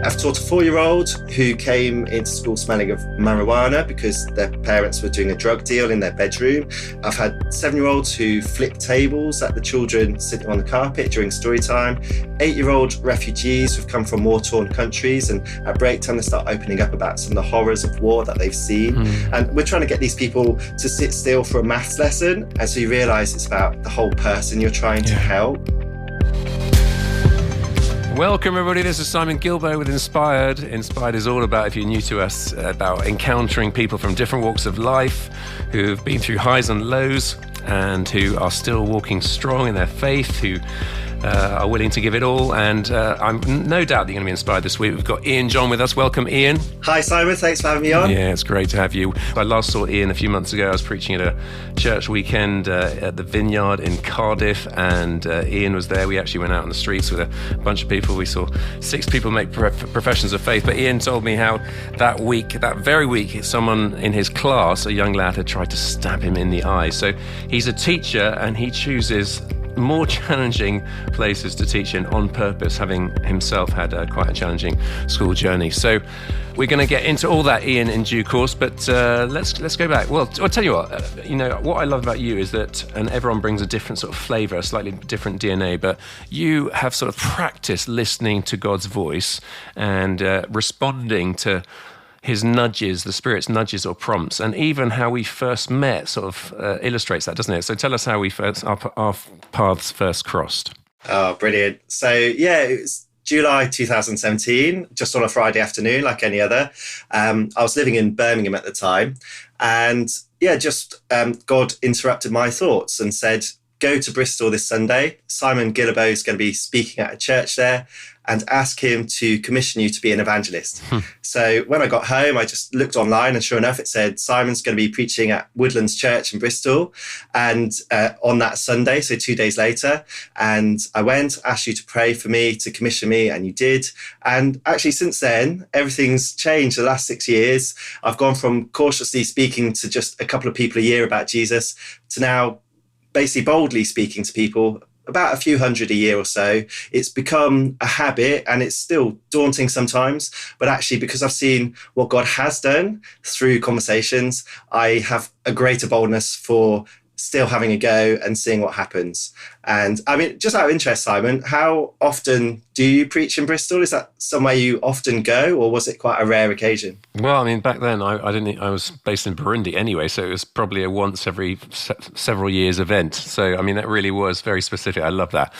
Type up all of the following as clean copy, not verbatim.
I've taught a 4-year-old who came into school smelling of marijuana because their parents were doing a drug deal in their bedroom. I've had 7-year-olds who flip tables at the children sitting on the carpet during story time. 8-year-old refugees who've come from war-torn countries, and at break time they start opening up about some of the horrors of war that they've seen. And we're trying to get these people to sit still for a maths lesson, and so you realise it's about the whole person you're trying to help. Welcome everybody, this is Simon Gilbo with Inspired. Inspired is all about, if you're new to us, about encountering people from different walks of life who've been through highs and lows and who are still walking strong in their faith, who are willing to give it all. And I'm no doubt that you're going to be inspired this week. We've got Ian John with us. Welcome, Ian. Hi, Simon. Thanks for having me on. Yeah, it's great to have you. I last saw Ian a few months ago. I was preaching at a church weekend at the Vineyard in Cardiff, and Ian was there. We actually went out on the streets with a bunch of people. We saw 6 people make professions of faith. But Ian told me how that very week, someone in his class, a young lad, had tried to stab him in the eye. So he's a teacher, and he chooses more challenging places to teach in on purpose, having himself had quite a challenging school journey. So we're going to get into all that, Ian, in due course, but let's go back. Well, I'll tell you what, what I love about you is that, and everyone brings a different sort of flavour, a slightly different DNA, but you have sort of practiced listening to God's voice and responding to his nudges, the Spirit's nudges or prompts, and even how we first met sort of illustrates that, doesn't it? So tell us how our paths first crossed. Oh, brilliant. So yeah, it was July 2017, just on a Friday afternoon, like any other. I was living in Birmingham at the time, and God interrupted my thoughts and said, go to Bristol this Sunday. Simon Gilbo is going to be speaking at a church there, and ask him to commission you to be an evangelist. So when I got home, I just looked online, and sure enough, it said Simon's going to be preaching at Woodlands Church in Bristol, and on that Sunday, so 2 days later. And I went, asked you to pray for me, to commission me, and you did. And actually, since then, everything's changed. The last 6 years, I've gone from cautiously speaking to just a couple of people a year about Jesus to now basically boldly speaking to people, about a few hundred a year or so. It's become a habit, and it's still daunting sometimes, but actually, because I've seen what God has done through conversations, I have a greater boldness for still having a go and seeing what happens. And I mean, just out of interest, Simon, how often do you preach in Bristol? Is that somewhere you often go, or was it quite a rare occasion? Well, I mean, back then I was based in Burundi anyway, so it was probably a once every several years event. So, I mean, that really was very specific. I love that.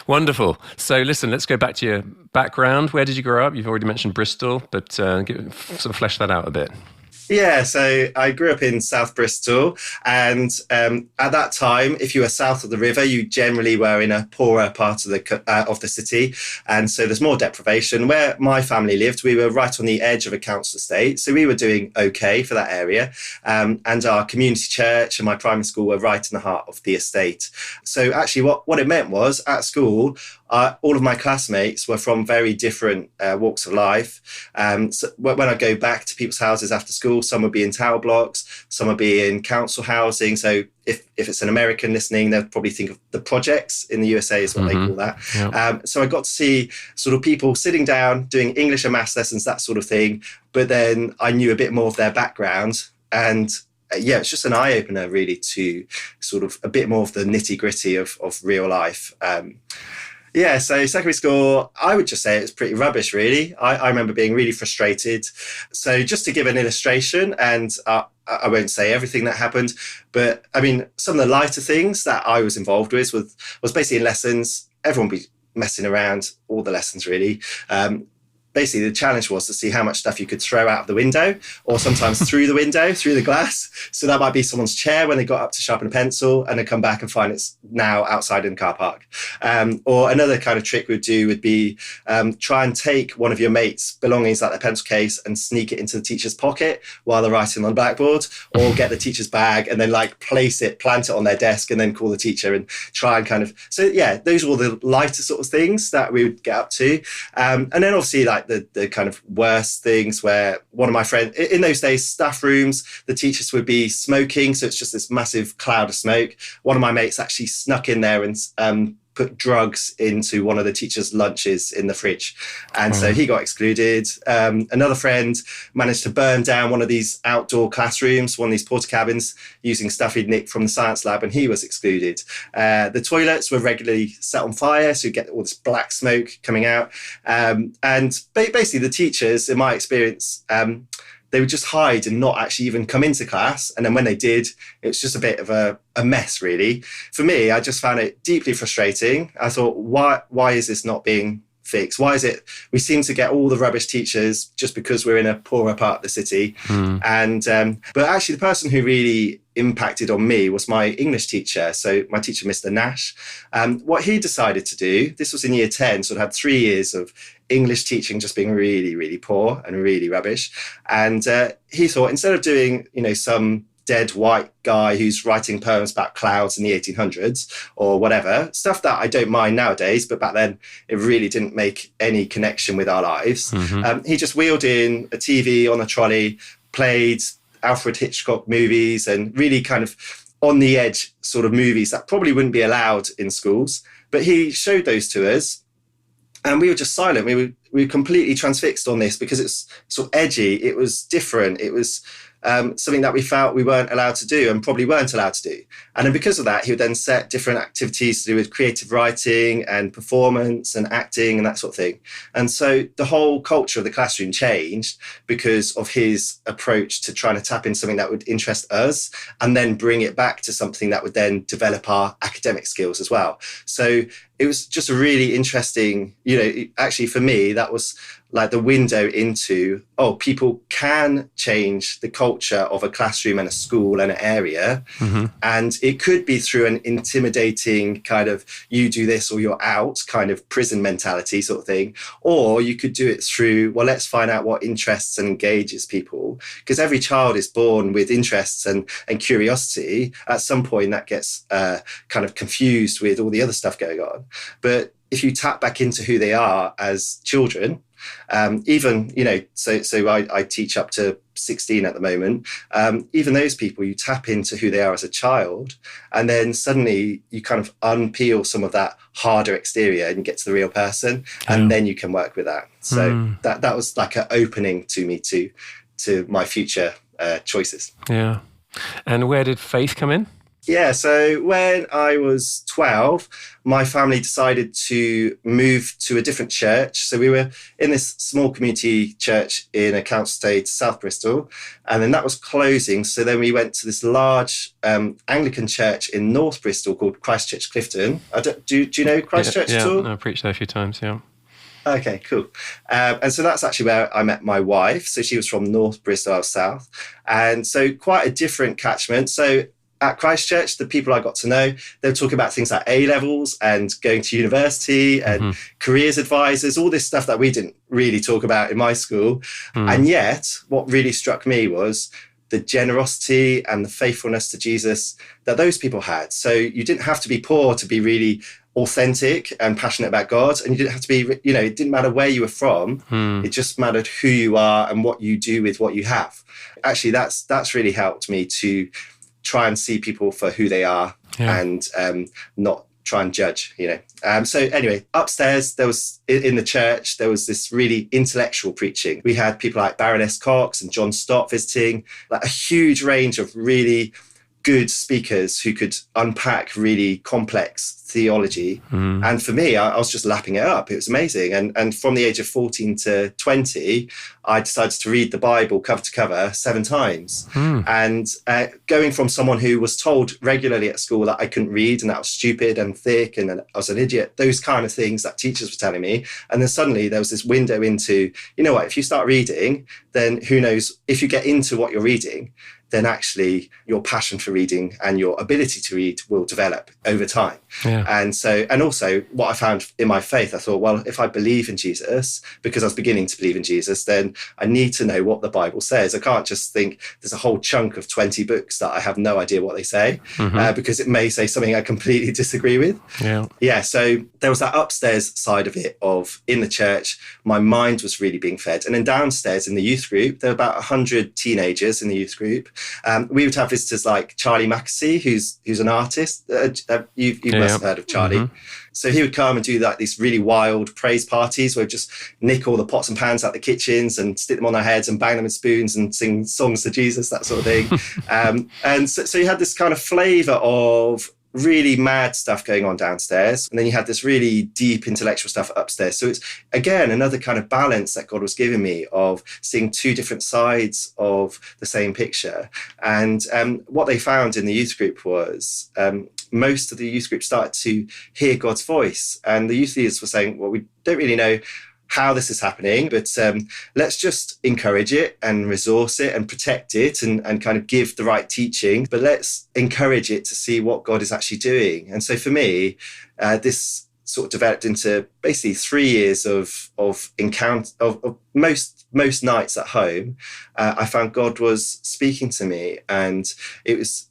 Wonderful. So listen, let's go back to your background. Where did you grow up? You've already mentioned Bristol, but sort of flesh that out a bit. Yeah, so I grew up in South Bristol, and at that time, if you were south of the river, you generally were in a poorer part of the city, and so there's more deprivation. Where my family lived, we were right on the edge of a council estate, so we were doing okay for that area, and our community church and my primary school were right in the heart of the estate. So actually, what it meant was, at school, all of my classmates were from very different walks of life. So when I go back to people's houses after school, some would be in tower blocks, some would be in council housing. So if it's an American listening, they'll probably think of the projects in the USA is what they call that. Yep. So I got to see sort of people sitting down, doing English and maths lessons, that sort of thing. But then I knew a bit more of their background, and it's just an eye-opener really to sort of a bit more of the nitty-gritty of real life. So secondary school, I would just say it was pretty rubbish, really. I remember being really frustrated. So just to give an illustration, and I won't say everything that happened, but I mean, some of the lighter things that I was involved with was basically in lessons, everyone would be messing around, all the lessons really. Basically, the challenge was to see how much stuff you could throw out of the window, or sometimes through the window, through the glass. So that might be someone's chair when they got up to sharpen a pencil, and then come back and find it's now outside in the car park. Or another kind of trick we'd do would be try and take one of your mates' belongings, like their pencil case, and sneak it into the teacher's pocket while they're writing on the blackboard, or get the teacher's bag and then plant it on their desk, and then call the teacher and try and kind of. So yeah, those were all the lighter sort of things that we would get up to. And then obviously the kind of worst things, where one of my friends, in those days, staff rooms, the teachers would be smoking. So it's just this massive cloud of smoke. One of my mates actually snuck in there and put drugs into one of the teacher's lunches in the fridge. And so he got excluded. Another friend managed to burn down one of these outdoor classrooms, one of these porta cabins, using stuff he'd nicked from the science lab, and he was excluded. The toilets were regularly set on fire, so you get all this black smoke coming out. And basically the teachers, in my experience, they would just hide and not actually even come into class. And then when they did, it was just a bit of a mess, really. For me, I just found it deeply frustrating. I thought, why is this not being fixed? Why is it we seem to get all the rubbish teachers just because we're in a poorer part of the city? But actually the person who really impacted on me was my English teacher. So my teacher, Mr. Nash. What he decided to do, this was in year 10, so it had 3 years of English teaching just being really, really poor and really rubbish. And he thought, instead of doing, some dead white guy who's writing poems about clouds in the 1800s or whatever, stuff that I don't mind nowadays, but back then it really didn't make any connection with our lives. He just wheeled in a TV on a trolley, played Alfred Hitchcock movies and really kind of on the edge sort of movies that probably wouldn't be allowed in schools. But he showed those to us and we were just silent. We were completely transfixed on this because it's sort of edgy. It was different. It was something that we felt we weren't allowed to do and probably weren't allowed to do. And then because of that, he would then set different activities to do with creative writing and performance and acting and that sort of thing. And so the whole culture of the classroom changed because of his approach to trying to tap in something that would interest us and then bring it back to something that would then develop our academic skills as well. So it was just a really interesting, actually for me, that was like the window into, people can change the culture of a classroom and a school and an area. And it could be through an intimidating kind of, you do this or you're out kind of prison mentality sort of thing. Or you could do it through, well, let's find out what interests and engages people. Because every child is born with interests and curiosity. At some point that gets kind of confused with all the other stuff going on. But if you tap back into who they are as children, so I teach up to 16 at the moment. Even those people, you tap into who they are as a child, and then suddenly you kind of unpeel some of that harder exterior and you get to the real person, and then you can work with that. So that was like an opening to me to my future choices. Yeah. And where did faith come in? Yeah, so when I was 12, my family decided to move to a different church. So we were in this small community church in a council estate, South Bristol, and then that was closing. So then we went to this large Anglican church in North Bristol called Christ Church Clifton. Do you know Christ Church at all? Yeah, I've preached there a few times, yeah. Okay, cool. And so that's actually where I met my wife. So she was from North Bristol, I was South. And so quite a different catchment. So at Christchurch, the people I got to know, they were talking about things like A-levels and going to university and careers advisors, all this stuff that we didn't really talk about in my school. And yet, what really struck me was the generosity and the faithfulness to Jesus that those people had. So you didn't have to be poor to be really authentic and passionate about God. And you didn't have to be, it didn't matter where you were from. It just mattered who you are and what you do with what you have. Actually, that's really helped me to try and see people for who they are and not try and judge, So anyway, upstairs, there was in the church, there was this really intellectual preaching. We had people like Baroness Cox and John Stott visiting, like a huge range of really good speakers who could unpack really complex theology. And for me, I was just lapping it up. It was amazing. And from the age of 14 to 20, I decided to read the Bible cover to cover 7 times. And going from someone who was told regularly at school that I couldn't read and that I was stupid and thick and I was an idiot, those kind of things that teachers were telling me. And then suddenly there was this window into, if you start reading, then who knows, if you get into what you're reading, then actually your passion for reading and your ability to read will develop over time. And also what I found in my faith, I thought, well, if I believe in Jesus, because I was beginning to believe in Jesus, then I need to know what the Bible says. I can't just think there's a whole chunk of 20 books that I have no idea what they say, because it may say something I completely disagree with. So there was that upstairs side of it of in the church, my mind was really being fed. And then downstairs in the youth group, there were about 100 teenagers in the youth group. We would have visitors like Charlie Mackesy, who's an artist. You must have heard of Charlie. Mm-hmm. So he would come and do like these really wild praise parties where we'd just nick all the pots and pans out the kitchens and stick them on our heads and bang them with spoons and sing songs to Jesus, that sort of thing. And so you had this kind of flavour of really mad stuff going on downstairs. And then you had this really deep intellectual stuff upstairs. So it's, again, another kind of balance that God was giving me of seeing two different sides of the same picture. And what they found in the youth group was most of the youth group started to hear God's voice. And the youth leaders were saying, well, we don't really know how this is happening, but let's just encourage it and resource it and protect it and kind of give the right teaching, but let's encourage it to see what God is actually doing. And so for me, this sort of developed into basically 3 years of encounter of most nights at home. I found God was speaking to me, and it was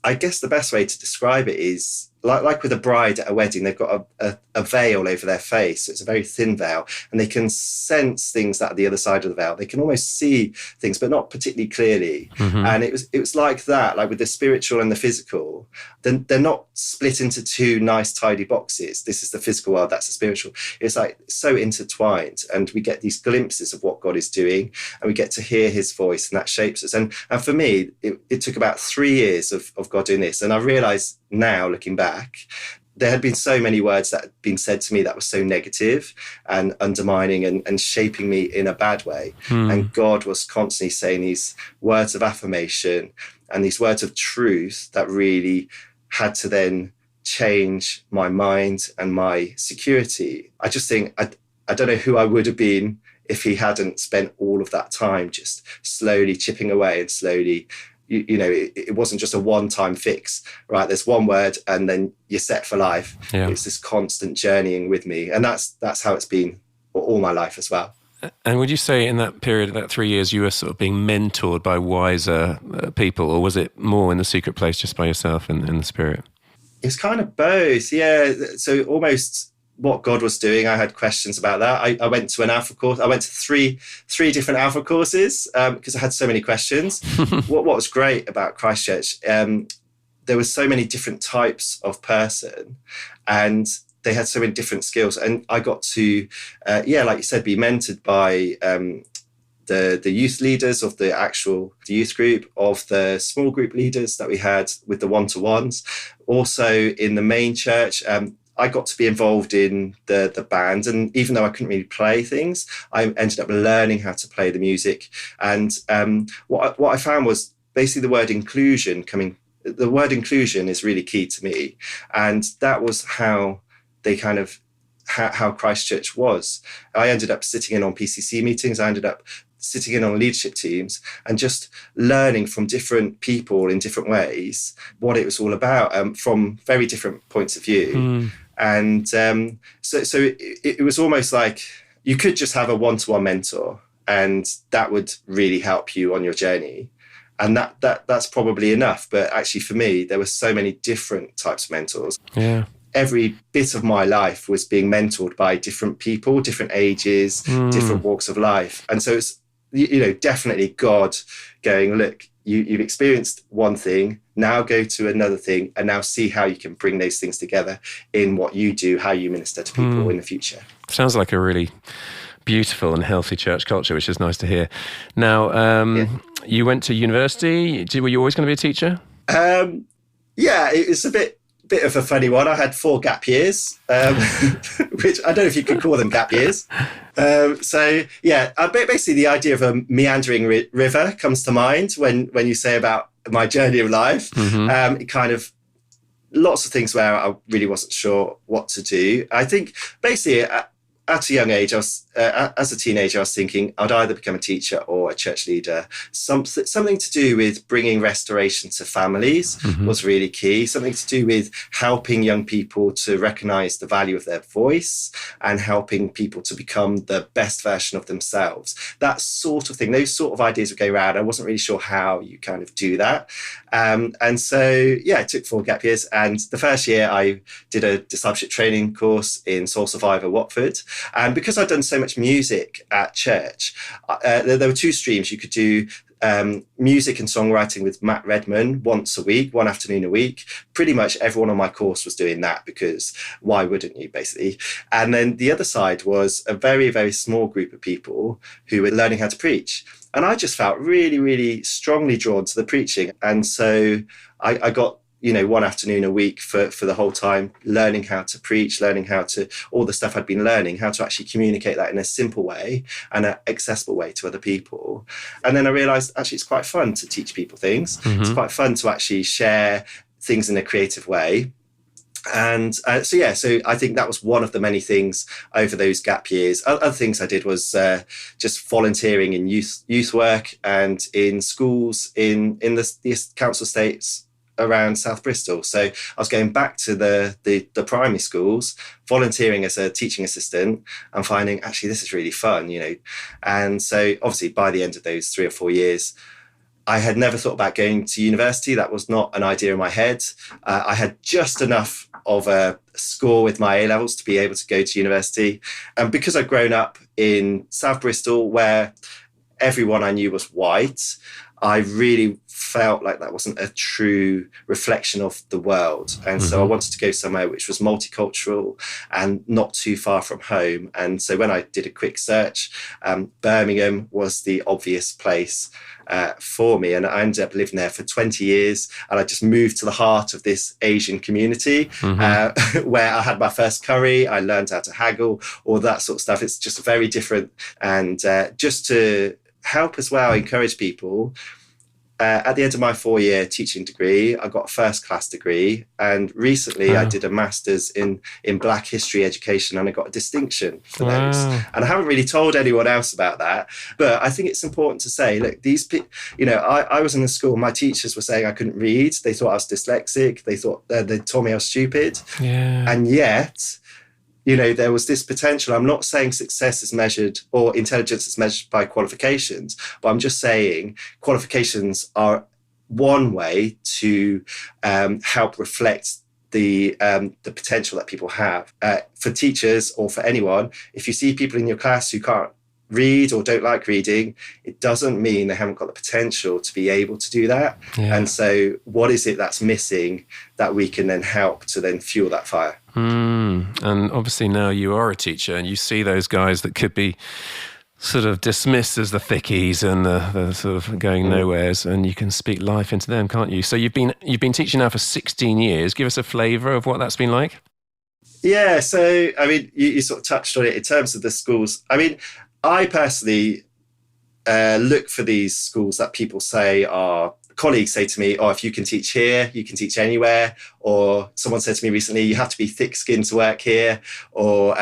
I guess the best way to describe it is like with a bride at a wedding, they've got a veil over their face. So it's a very thin veil, and they can sense things that are the other side of the veil. They can almost see things, but not particularly clearly. Mm-hmm. And it was like that, like with the spiritual and the physical. Then they're not split into two nice, tidy boxes. This is the physical world, that's the spiritual. It's like so intertwined, and we get these glimpses of what God is doing, and we get to hear his voice, and that shapes us. And for me, it took about 3 years of God doing this. And I realized now, looking back, there had been so many words that had been said to me that were so negative and undermining and shaping me in a bad way. And God was constantly saying these words of affirmation and these words of truth that really had to then change my mind and my security. I just think, I don't know who I would have been if he hadn't spent all of that time just slowly chipping away and slowly, you know, it wasn't just a one-time fix, right? There's one word and then you're set for life. Yeah. It's this constant journeying with me. And that's how it's been all my life as well. And would you say in that period, that 3 years, you were sort of being mentored by wiser people, or was it more in the secret place just by yourself and in the Spirit? It's kind of both, yeah. So almost what God was doing, I had questions about that. I went to an Alpha course. I went to three different Alpha courses because I had so many questions. What was great about Christchurch, there were so many different types of person, and they had so many different skills. And I got to, like you said, be mentored by the youth leaders of the youth group, of the small group leaders that we had with the one-to-ones. Also in the main church, I got to be involved in the band, and even though I couldn't really play things, I ended up learning how to play the music. And what I found was basically the word inclusion is really key to me, and that was how they kind of how Christchurch was. I ended up sitting in on PCC meetings. I ended up sitting in on leadership teams and just learning from different people in different ways what it was all about from very different points of view. And so it was almost like you could just have a one-to-one mentor, and that would really help you on your journey. And that's probably enough. But actually for me, there were so many different types of mentors. Yeah. Every bit of my life was being mentored by different people, different ages, different walks of life. And so it's, definitely God going, look, you've experienced one thing, now go to another thing, and now see how you can bring those things together in what you do, how you minister to people in the future. Sounds like a really beautiful and healthy church culture, which is nice to hear. Now, you went to university. Were you always going to be a teacher? It's a bit of a funny one. I had 4 gap years, which I don't know if you could call them gap years. Basically the idea of a meandering river comes to mind when you say about my journey of life. It kind of lots of things where I really wasn't sure what to do. I think basically at a young age, as a teenager, I was thinking I'd either become a teacher or a church leader. Something to do with bringing restoration to families was really key. Something to do with helping young people to recognise the value of their voice and helping people to become the best version of themselves. That sort of thing, those sort of ideas would go around. I wasn't really sure how you kind of do that. And so, I took 4 gap years. And the first year I did a discipleship training course in Soul Survivor, Watford. And because I'd done so much music at church, there were 2 streams. You could do music and songwriting with Matt Redman once a week, one afternoon a week. Pretty much everyone on my course was doing that, because why wouldn't you, basically? And then the other side was a very, very small group of people who were learning how to preach. And I just felt really, really strongly drawn to the preaching. And so I got, one afternoon a week for the whole time, learning how to preach, learning how to, all the stuff I'd been learning, how to actually communicate that in a simple way and an accessible way to other people. And then I realized actually it's quite fun to teach people things. Mm-hmm. It's quite fun to actually share things in a creative way. And so I think that was one of the many things over those gap years. Other things I did was just volunteering in youth work and in schools in the council estates around South Bristol. So I was going back to the primary schools, volunteering as a teaching assistant, and finding actually this is really fun, And so obviously by the end of those 3 or 4 years, I had never thought about going to university. That was not an idea in my head. I had just enough of a score with my A-levels to be able to go to university. And because I'd grown up in South Bristol, where everyone I knew was white, I really felt like that wasn't a true reflection of the world. And so I wanted to go somewhere which was multicultural and not too far from home. And so when I did a quick search, Birmingham was the obvious place for me. And I ended up living there for 20 years. And I just moved to the heart of this Asian community where I had my first curry. I learned how to haggle, all that sort of stuff. It's just very different. And just to help as well, encourage people. At the end of my 4-year teaching degree, I got a first-class degree. And recently I did a master's in Black history education, and I got a distinction for those. And I haven't really told anyone else about that. But I think it's important to say, look, these people, I was in a school, my teachers were saying I couldn't read. They thought I was dyslexic. They thought they told me I was stupid. Yeah. And yet, there was this potential. I'm not saying success is measured or intelligence is measured by qualifications, but I'm just saying qualifications are one way to help reflect the potential that people have. For teachers or for anyone, if you see people in your class who can't read or don't like reading, it doesn't mean they haven't got the potential to be able to do that. Yeah. And so what is it that's missing that we can then help to then fuel that fire? And obviously now you are a teacher and you see those guys that could be sort of dismissed as the thickies and the sort of going nowheres, and you can speak life into them, can't you? So you've been teaching now for 16 years. Give us a flavour of what that's been like. Yeah, so I mean, you sort of touched on it in terms of the schools. I mean, I personally look for these schools that people say are, colleagues say to me, oh, if you can teach here, you can teach anywhere. Or someone said to me recently, you have to be thick-skinned to work here. Or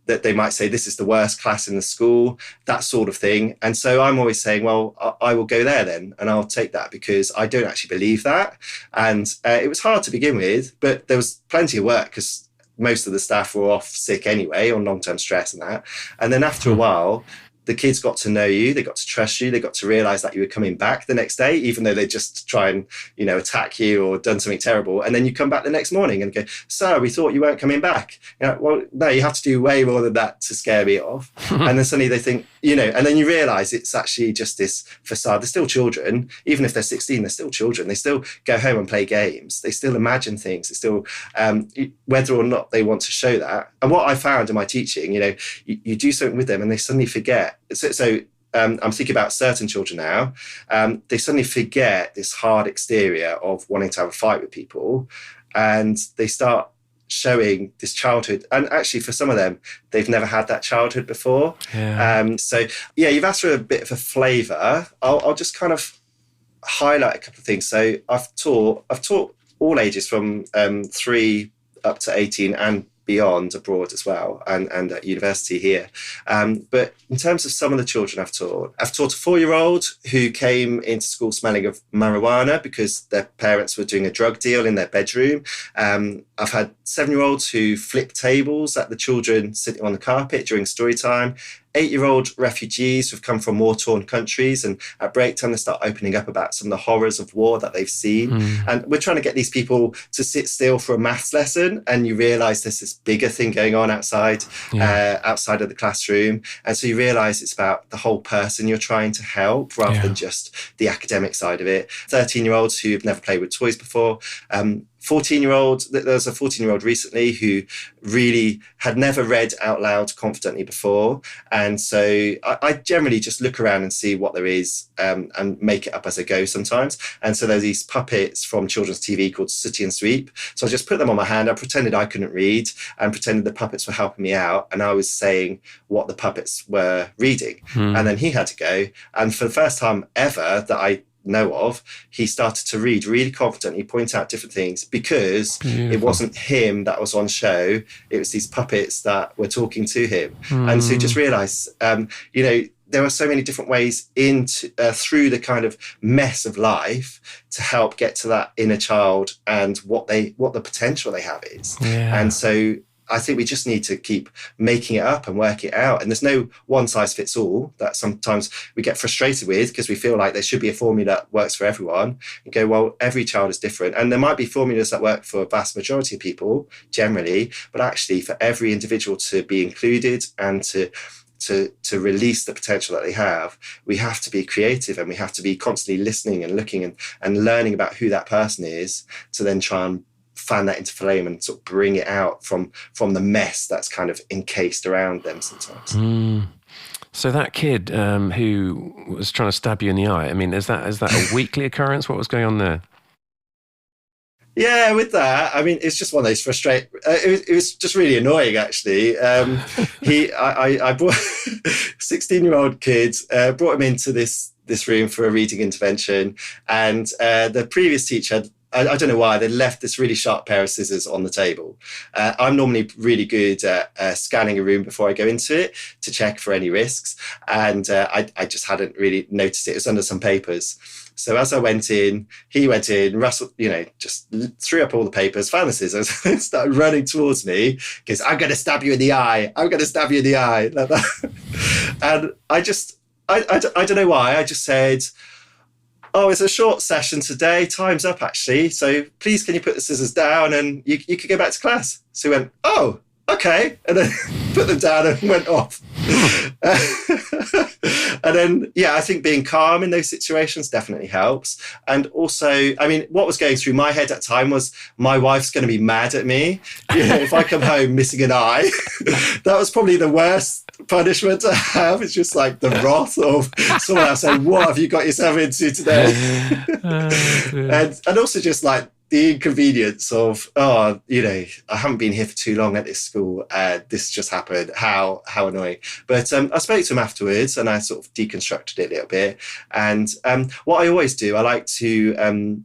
that they might say, this is the worst class in the school, that sort of thing. And so I'm always saying, well, I will go there then, and I'll take that, because I don't actually believe that. And it was hard to begin with, but there was plenty of work because most of the staff were off sick anyway, on long-term stress and that. And then after a while, the kids got to know you, they got to trust you, they got to realize that you were coming back the next day, even though they just try and, attack you or done something terrible. And then you come back the next morning and go, sir, we thought you weren't coming back. Well, no, you have to do way more than that to scare me off. And then suddenly they think, and then you realize it's actually just this facade. They're still children. Even if they're 16, they're still children. They still go home and play games. They still imagine things. They still, whether or not they want to show that. And what I found in my teaching, you do something with them and they suddenly forget. So I'm thinking about certain children now. They suddenly forget this hard exterior of wanting to have a fight with people, and they start showing this childhood. And actually, for some of them, they've never had that childhood before. Yeah. You've asked for a bit of a flavour. I'll just kind of highlight a couple of things. So I've taught all ages from 3 up to 18 and beyond abroad as well, and at university here. But in terms of some of the children I've taught a 4-year-old who came into school smelling of marijuana because their parents were doing a drug deal in their bedroom. I've had 7-year-olds who flip tables at the children sitting on the carpet during story time. 8-year-old refugees who've come from war-torn countries, and at break time they start opening up about some of the horrors of war that they've seen. And we're trying to get these people to sit still for a maths lesson, and you realise there's this bigger thing going on outside of the classroom. And so you realise it's about the whole person you're trying to help rather than just the academic side of it. 13-year-olds who've never played with toys before. 14-year-old, there was a 14-year-old recently who really had never read out loud confidently before. And so I generally just look around and see what there is and make it up as I go sometimes. And so there's these puppets from children's TV called Sooty and Sweep. So I just put them on my hand. I pretended I couldn't read and pretended the puppets were helping me out. And I was saying what the puppets were reading. And then he had to go. And for the first time ever that I know of, he started to read really confidently, point out different things, because it wasn't him that was on show, it was these puppets that were talking to him. And so he just realized there are so many different ways into through the kind of mess of life to help get to that inner child and what the potential they have is. And so I think we just need to keep making it up and work it out. And there's no one size fits all that sometimes we get frustrated with, because we feel like there should be a formula that works for everyone. You go, well, every child is different. And there might be formulas that work for a vast majority of people generally, but actually for every individual to be included and to release the potential that they have, we have to be creative, and we have to be constantly listening and looking and learning about who that person is, to then try and fan that into flame and sort of bring it out from the mess that's kind of encased around them sometimes. So that kid who was trying to stab you in the eye, I mean, is that a weekly occurrence? What was going on there? Yeah, with that, I mean, it's just one of those frustrating. It was just really annoying, actually. I brought 16-year-old kid, brought him into this room for a reading intervention, and the previous teacher, I don't know why, they left this really sharp pair of scissors on the table. I'm normally really good at scanning a room before I go into it to check for any risks. And I just hadn't really noticed it. It was under some papers. So as I went in, he went in, Russell, just threw up all the papers, found the scissors, and started running towards me because I'm going to stab you in the eye. I'm going to stab you in the eye. Like that. And I don't know why. I just said, oh, it's a short session today. Time's up, actually. So please, can you put the scissors down and you could go back to class? So he went, oh, okay. And then put them down and went off. And then, I think being calm in those situations definitely helps. And also, I mean, what was going through my head at the time was my wife's going to be mad at me. If I come home missing an eye, that was probably the worst punishment to have. It's just like the wrath of someone else saying, what have you got yourself into today? And also just like the inconvenience of, I haven't been here for too long at this school. This just happened. How annoying. But I spoke to him afterwards and I sort of deconstructed it a little bit. And what I always do, I like to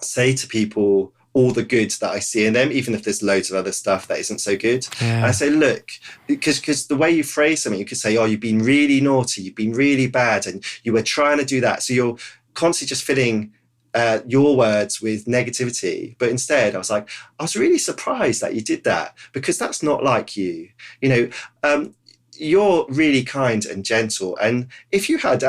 say to people all the good that I see in them, even if there's loads of other stuff that isn't so good. And I say, look, because the way you phrase something, you could say, oh, you've been really naughty, you've been really bad, and you were trying to do that. So you're constantly just filling your words with negativity. But instead, I was like, I was really surprised that you did that, because that's not like you. You're really kind and gentle. And if you had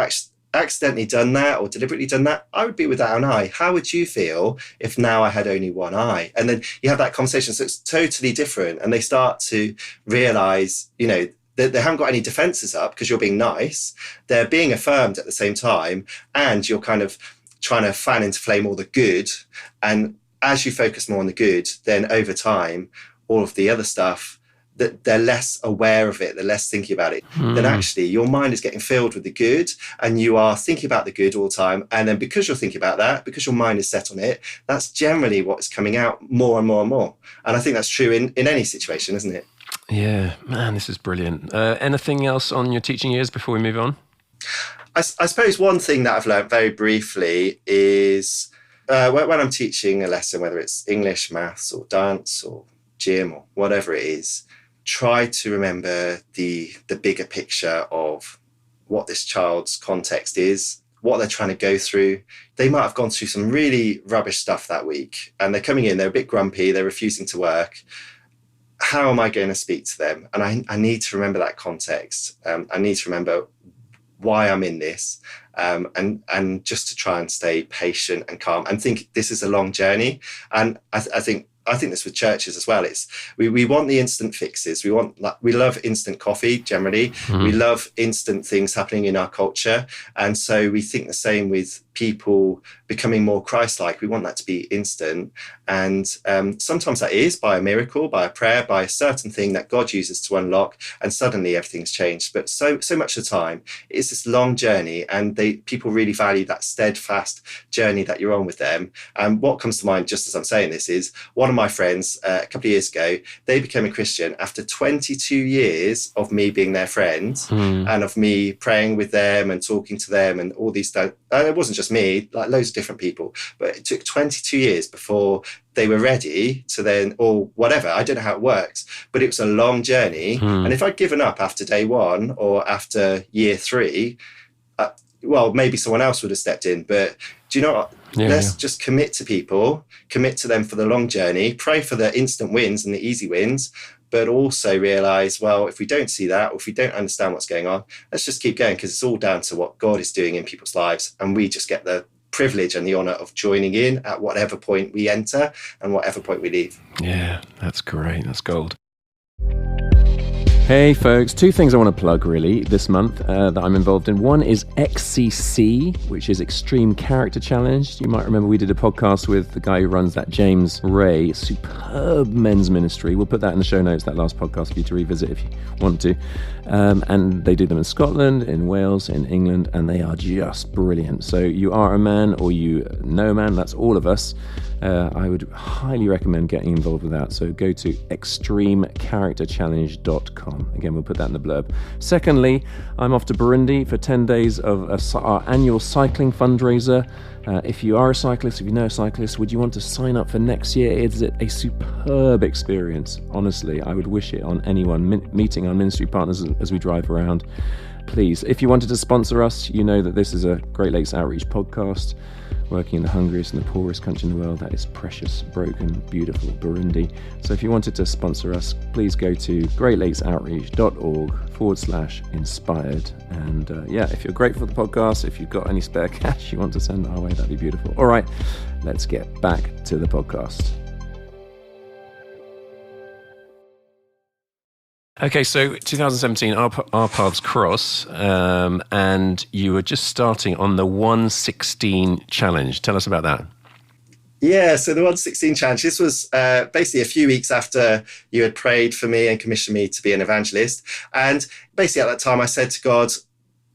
accidentally done that or deliberately done that, I would be without an eye. How would you feel if now I had only one eye? And then you have that conversation. So it's totally different. And they start to realize, that they haven't got any defenses up because you're being nice. They're being affirmed at the same time. And you're kind of trying to fan into flame all the good. And as you focus more on the good, then over time, all of the other stuff, that they're less aware of it, they're less thinking about it, then actually your mind is getting filled with the good and you are thinking about the good all the time. And then because you're thinking about that, because your mind is set on it, that's generally what's coming out more and more and more. And I think that's true in any situation, isn't it? Yeah, man, this is brilliant. Anything else on your teaching years before we move on? I suppose one thing that I've learned very briefly is when I'm teaching a lesson, whether it's English, maths or dance or gym or whatever it is, try to remember the bigger picture of what this child's context is, what they're trying to go through. They might have gone through some really rubbish stuff that week and they're coming in, they're a bit grumpy, they're refusing to work. how am I going to speak to them? And I need to remember that context. I need to remember why I'm in this, and just to try and stay patient and calm and think this is a long journey. And I think this with churches as well. It's we want the instant fixes. We love instant coffee generally. We love instant things happening in our culture, and so we think the same with people becoming more Christ-like. We want that to be instant, and sometimes that is by a miracle, by a prayer, by a certain thing that God uses to unlock, and suddenly everything's changed. But so much of the time it's this long journey, and people really value that steadfast journey that you're on with them. And what comes to mind just as I'm saying this is one of my friends a couple of years ago, they became a Christian after 22 years of me being their friend and of me praying with them and talking to them and all these stuff. It wasn't just me, like loads of different people, but it took 22 years before they were ready to then, or whatever, I don't know how it works, but it was a long journey. And if I'd given up after day one or after year 3, well, maybe someone else would have stepped in, but do you know what? Let's just commit to people, commit to them for the long journey, pray for the instant wins and the easy wins, but also realize, well, if we don't see that, or if we don't understand what's going on, let's just keep going, because it's all down to what God is doing in people's lives. And we just get the privilege and the honor of joining in at whatever point we enter and whatever point we leave. Yeah, that's great. That's gold. Hey folks, 2 things I want to plug really this month that I'm involved in. One is XCC, which is Extreme Character Challenge. You might remember we did a podcast with the guy who runs that, James Ray, superb men's ministry. We'll put that in the show notes, that last podcast, for you to revisit if you want to. And they do them in Scotland, in Wales, in England, and they are just brilliant. So you are a man or you know a man, that's all of us. I would highly recommend getting involved with that. So go to extremecharacterchallenge.com. Again, we'll put that in the blurb. Secondly, I'm off to Burundi for 10 days of our annual cycling fundraiser. If you are a cyclist, if you know a cyclist, would you want to sign up for next year? It's a superb experience. Honestly, I would wish it on anyone meeting our ministry partners as we drive around. Please, if you wanted to sponsor us, you know that this is a Great Lakes Outreach podcast, working in the hungriest and the poorest country in the world. That is precious, broken, beautiful Burundi. So if you wanted to sponsor us, please go to greatlakesOutreach.org/inspired. And if you're grateful for the podcast, if you've got any spare cash you want to send our way, that'd be beautiful. All right, let's get back to the podcast. Okay, so 2017, our paths cross, and you were just starting on the 116 challenge. Tell us about that. Yeah, so the 116 challenge, this was basically a few weeks after you had prayed for me and commissioned me to be an evangelist. And basically at that time I said to God,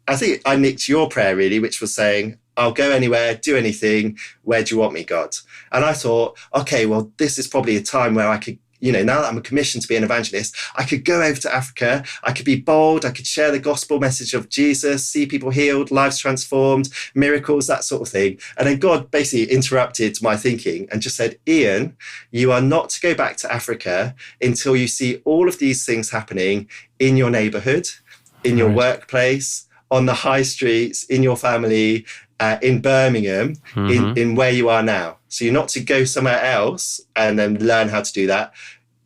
I think I nicked your prayer really, which was saying, I'll go anywhere, do anything. Where do you want me, God? And I thought, okay, well, this is probably a time where I could, now that I'm commissioned to be an evangelist, I could go over to Africa. I could be bold. I could share the gospel message of Jesus, see people healed, lives transformed, miracles, that sort of thing. And then God basically interrupted my thinking and just said, Ian, you are not to go back to Africa until you see all of these things happening in your neighborhood, in your workplace, on the high streets, in your family, in Birmingham, in where you are now. So you're not to go somewhere else and then learn how to do that.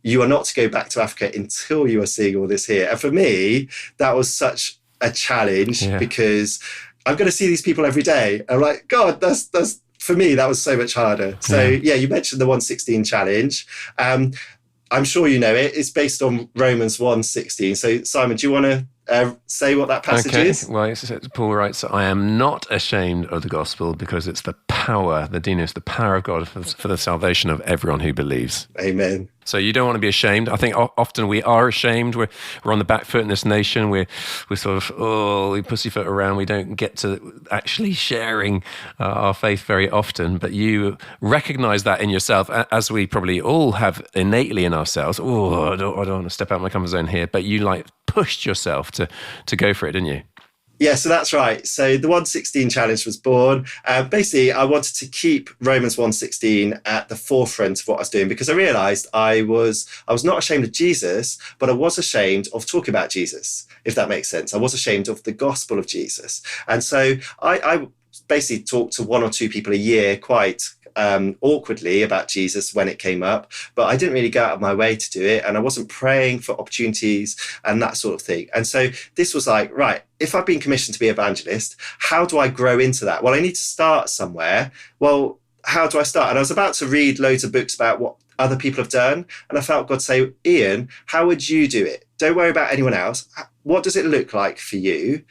You are not to go back to Africa until you are seeing all this here. And for me, that was such a challenge because I'm going to see these people every day. I'm like, God, that's for me, that was so much harder. So you mentioned the 116 challenge. I'm sure you know it. It's based on Romans 1:16. So Simon, do you want to say what that passage is? Well, Paul writes, I am not ashamed of the gospel because it's the power, the dunamis, the power of God for the salvation of everyone who believes. Amen. So you don't want to be ashamed. I think often we are ashamed. We're on the back foot in this nation. We're sort of, we pussyfoot around. We don't get to actually sharing our faith very often. But you recognize that in yourself, as we probably all have innately in ourselves. I don't want to step out of my comfort zone here. But you pushed yourself to go for it, didn't you? Yeah, so that's right. So the 116 challenge was born. Basically, I wanted to keep Romans 1:16 at the forefront of what I was doing because I realized I was not ashamed of Jesus, but I was ashamed of talking about Jesus, if that makes sense. I was ashamed of the gospel of Jesus. And so I basically talk to one or two people a year quite awkwardly about Jesus when it came up, but I didn't really go out of my way to do it. And I wasn't praying for opportunities and that sort of thing. And so this was like, right, if I've been commissioned to be evangelist, how do I grow into that? Well, I need to start somewhere. Well, how do I start? And I was about to read loads of books about what other people have done. And I felt God say, Ian, how would you do it? Don't worry about anyone else. What does it look like for you?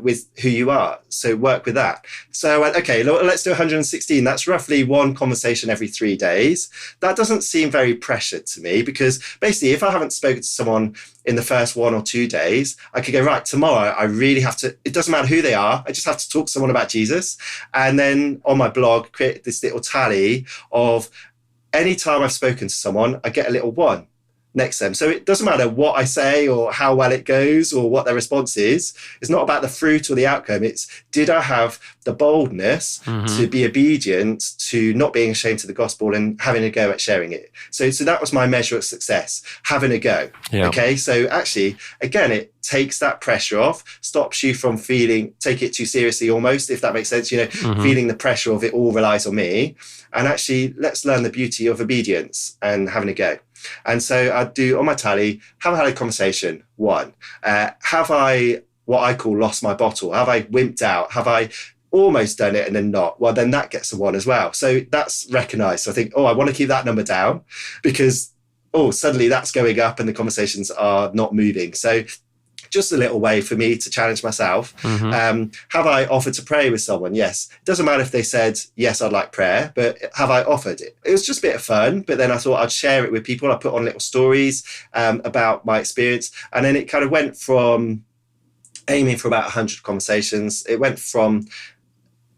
With who you are. So work with that. So I went, okay, let's do 116. That's roughly one conversation every 3 days. That doesn't seem very pressured to me, because basically if I haven't spoken to someone in the first 1 or 2 days, I could go, right, tomorrow I really have to, it doesn't matter who they are, I just have to talk to someone about Jesus. And then on my blog, create this little tally of any time I've spoken to someone, I get a little 1 next to them. So it doesn't matter what I say or how well it goes or what their response is. It's not about the fruit or the outcome. It's, did I have the boldness to be obedient to not being ashamed of the gospel and having a go at sharing it? So that was my measure of success, having a go. Yeah. Okay. So actually, again, it takes that pressure off, stops you from take it too seriously almost, if that makes sense, feeling the pressure of it all relies on me. And actually, let's learn the beauty of obedience and having a go. And so I'd do on my tally, have I had a conversation? 1. Have I, what I call, lost my bottle? Have I wimped out? Have I almost done it and then not? Well, then that gets a 1 as well. So that's recognized. So I think, I want to keep that number down, because, suddenly that's going up and the conversations are not moving. So just a little way for me to challenge myself. Have I offered to pray with someone? Yes. It doesn't matter if they said, yes, I'd like prayer, but have I offered it? It was just a bit of fun, but then I thought I'd share it with people. I put on little stories about my experience. And then it kind of went from aiming for about 100 conversations. It went from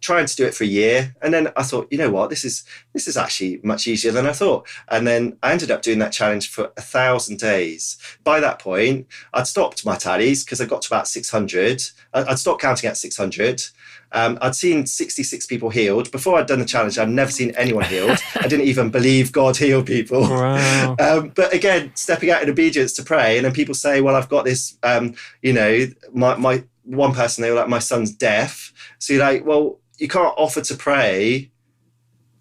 trying to do it for a year. And then I thought, you know what, this is actually much easier than I thought. And then I ended up doing that challenge for 1,000 days. By that point, I'd stopped my tallies because I got to about 600. I'd stopped counting at 600. I'd seen 66 people healed. Before I'd done the challenge, I'd never seen anyone healed. I didn't even believe God healed people. Wow. But again, stepping out in obedience to pray, and then people say, well, I've got this, my one person, they were like, my son's deaf. So you're like, well, you can't offer to pray.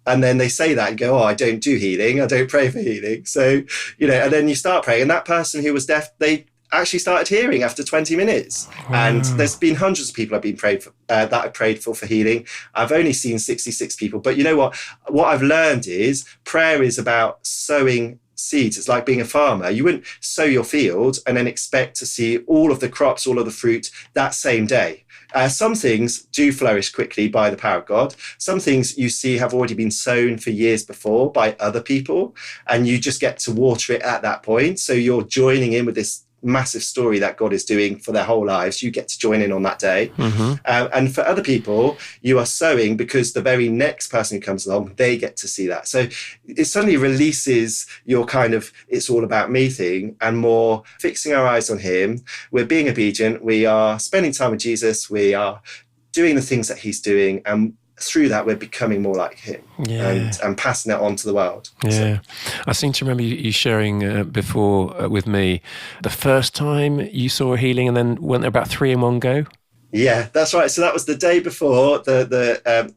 And then they say that and go, I don't do healing. I don't pray for healing. So, and then you start praying. And that person who was deaf, they actually started hearing after 20 minutes. Wow. And there's been hundreds of people that I've prayed for healing. I've only seen 66 people. But you know what? What I've learned is prayer is about sowing seeds. It's like being a farmer. You wouldn't sow your field and then expect to see all of the crops, all of the fruit that same day. Some things do flourish quickly by the power of God. Some things you see have already been sown for years before by other people, and you just get to water it at that point. So you're joining in with this massive story that God is doing for their whole lives. You get to join in on that day. And for other people, you are sowing because the very next person who comes along, they get to see that. So it suddenly releases your kind of it's all about me thing and more fixing our eyes on him. We're being obedient. We are spending time with Jesus. We are doing the things that he's doing. And through that, we're becoming more like him and passing that on to the world. Yeah. So. I seem to remember you sharing before with me the first time you saw a healing, and then weren't there about 3 in one go? Yeah, that's right. So that was the day before the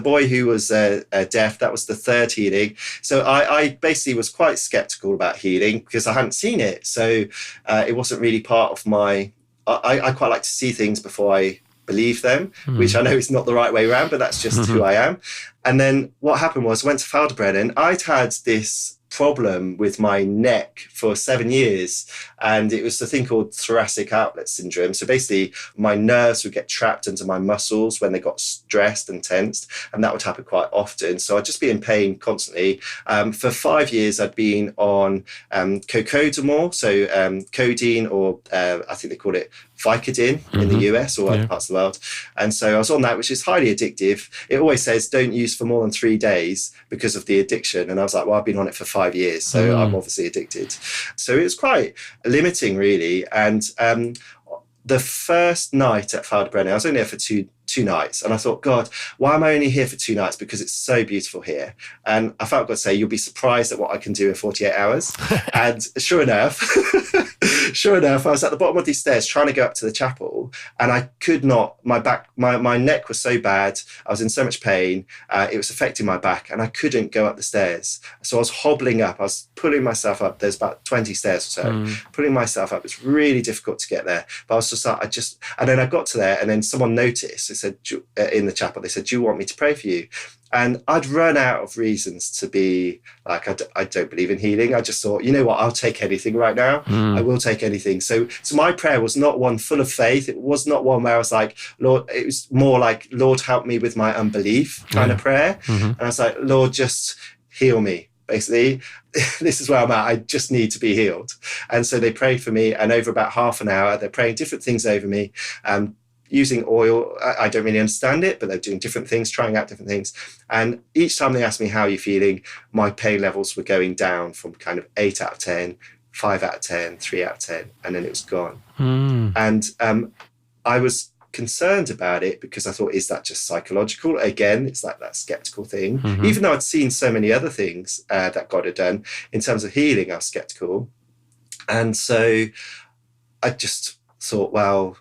boy who was deaf. That was the 3rd healing. So I basically was quite skeptical about healing because I hadn't seen it. So it wasn't really part of my... I quite like to see things before I believe them, which I know is not the right way around, but that's just who I am. And then what happened was I went to Fouderbrennan. I'd had this problem with my neck for 7 years, and it was the thing called thoracic outlet syndrome. So basically my nerves would get trapped into my muscles when they got stressed and tensed, and that would happen quite often. So I'd just be in pain constantly. For 5 years I'd been on cocodamol, so codeine, or I think they call it Vicodin in the US or other parts of the world. And so I was on that, which is highly addictive. It always says don't use for more than 3 days because of the addiction. And I was like, well, I've been on it for 5 years, so I'm obviously addicted. So it was quite limiting, really. And the first night at Fouderbrennan, I was only there for two nights. And I thought, God, why am I only here for 2 nights? Because it's so beautiful here. And I felt God say, you'll be surprised at what I can do in 48 hours. And sure enough, I was at the bottom of these stairs trying to go up to the chapel. table, and I could not, my neck was so bad. I was in so much pain. It was affecting my back, and I couldn't go up the stairs. So I was hobbling up. I was pulling myself up. There's about 20 stairs or so, pulling myself up. It's really difficult to get there. But I was just like, and then I got to there, and then someone noticed. They said, in the chapel, they said, do you want me to pray for you? And I'd run out of reasons to be like, I don't believe in healing. I just thought, you know what, I'll take anything right now. I will take anything. So my prayer was not one full of faith. It was not one where I was like, Lord, it was more like, Lord, help me with my unbelief kind of prayer. And I was like, Lord, just heal me. Basically, this is where I'm at. I just need to be healed. And so they prayed for me. And over about half an hour, they're praying different things over me. Using oil, I don't really understand it, but they're doing different things, trying out different things. And each time they asked me, how are you feeling? My pain levels were going down from kind of 8 out of 10, 5 out of 10, 3 out of 10, and then it was gone. And I was concerned about it because I thought, is that just psychological? Again, it's like that skeptical thing. Even though I'd seen so many other things that God had done in terms of healing, I was skeptical. And so I just thought, well,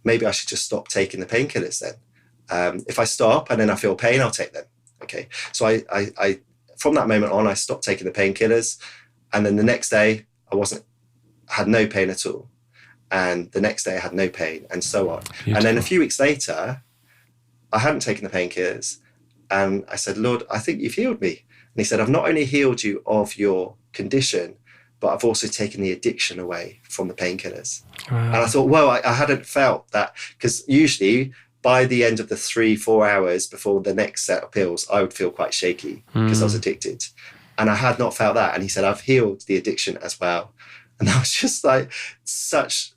maybe I should just stop taking the painkillers then. If I stop and then I feel pain, I'll take them. Okay. So I from that moment on, I stopped taking the painkillers. And then the next day had no pain at all. And the next day I had no pain, and so on. Beautiful. And then a few weeks later, I hadn't taken the painkillers. And I said, Lord, I think you've healed me. And he said, I've not only healed you of your condition, but I've also taken the addiction away from the painkillers. Wow. And I thought, well, I hadn't felt that, because usually by the end of the 3-4 hours before the next set of pills, I would feel quite shaky because I was addicted. And I had not felt that. And he said, I've healed the addiction as well. And that was just like such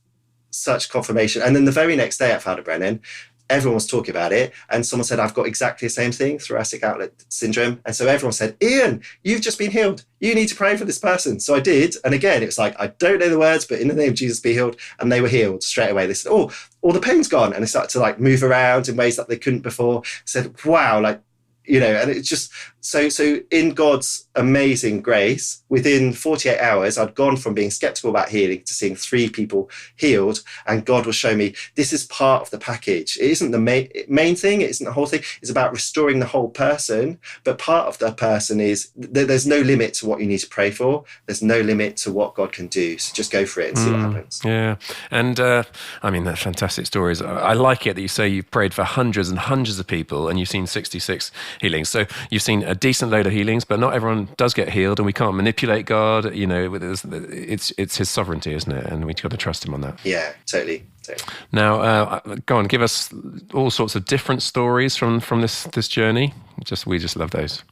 confirmation. And then the very next day at Father Brennan, everyone was talking about it. And someone said, I've got exactly the same thing, thoracic outlet syndrome. And so everyone said, Ian, you've just been healed. You need to pray for this person. So I did. And again, it was like, I don't know the words, but in the name of Jesus, be healed. And they were healed straight away. They said, oh, all the pain's gone. And they started to like move around in ways that they couldn't before. I said, wow, like, you know, and it's just so in God's amazing grace, within 48 hours, I'd gone from being skeptical about healing to seeing 3 people healed. And God was showing me this is part of the package. It isn't the main thing. It isn't the whole thing. It's about restoring the whole person. But part of the person is there's no limit to what you need to pray for. There's no limit to what God can do. So just go for it and see what happens. Yeah. And I mean, they're fantastic stories. I like it that you say you've prayed for hundreds and hundreds of people and you've seen 66 healings. So you've seen a decent load of healings, but not everyone does get healed, and we can't manipulate God. You know, it's His sovereignty, isn't it? And we've got to trust Him on that. Yeah, totally. Now, go on, give us all sorts of different stories from this journey. We just love those.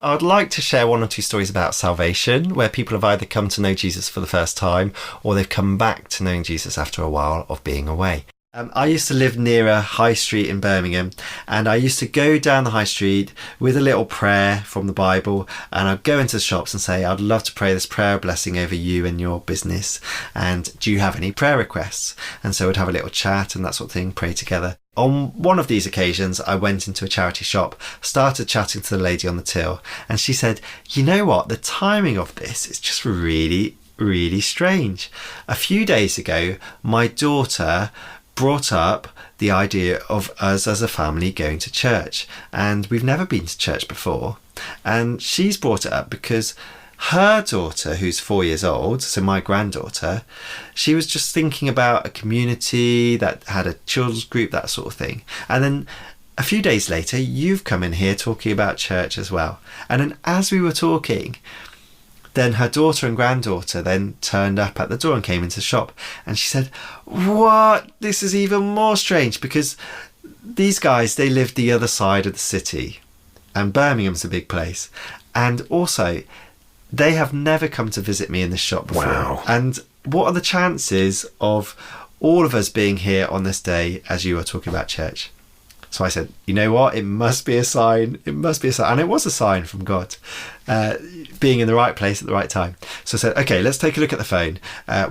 I'd like to share 1 or 2 stories about salvation, where people have either come to know Jesus for the first time or they've come back to knowing Jesus after a while of being away. I used to live near a high street in Birmingham, and I used to go down the high street with a little prayer from the Bible, and I'd go into the shops and say, I'd love to pray this prayer blessing over you and your business, and do you have any prayer requests? And so we'd have a little chat and that sort of thing, pray together. On one of these occasions, I went into a charity shop, started chatting to the lady on the till, and she said, you know what, the timing of this is just really, really strange. A few days ago, my daughter brought up the idea of us as a family going to church, and we've never been to church before, and she's brought it up because her daughter, who's 4 years old, so my granddaughter, she was just thinking about a community that had a children's group, that sort of thing. And then a few days later, you've come in here talking about church as well. And then as we were talking, then her daughter and granddaughter then turned up at the door and came into the shop. And she said, what? This is even more strange, because these guys, they live the other side of the city. And Birmingham's a big place. And also, they have never come to visit me in this shop before. Wow. And what are the chances of all of us being here on this day as you are talking about church? So I said, you know what? It must be a sign. It must be a sign. And it was a sign from God, being in the right place at the right time. So I said, okay, let's take a look at the phone.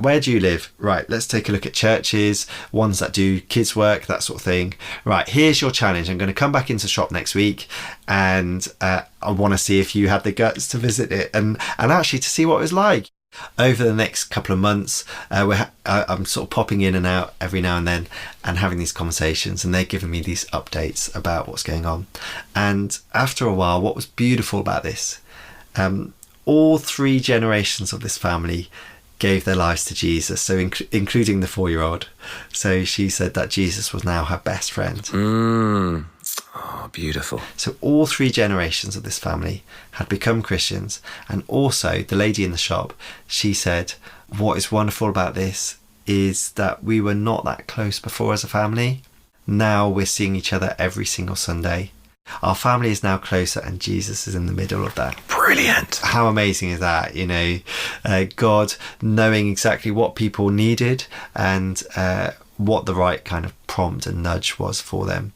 Where do you live? Right, let's take a look at churches, ones that do kids work, that sort of thing. Right, here's your challenge. I'm going to come back into shop next week, and I want to see if you had the guts to visit it and actually to see what it was like. Over the next couple of months, I'm sort of popping in and out every now and then and having these conversations, and they're giving me these updates about what's going on. And after a while, what was beautiful about this, all 3 generations of this family gave their lives to Jesus, so including the 4-year-old. So she said that Jesus was now her best friend. Oh, beautiful. So all 3 generations of this family had become Christians. And also the lady in the shop, she said, what is wonderful about this is that we were not that close before as a family. Now we're seeing each other every single Sunday. Our family is now closer, and Jesus is in the middle of that. Brilliant. How amazing is that? God knowing exactly what people needed and what the right kind of prompt and nudge was for them.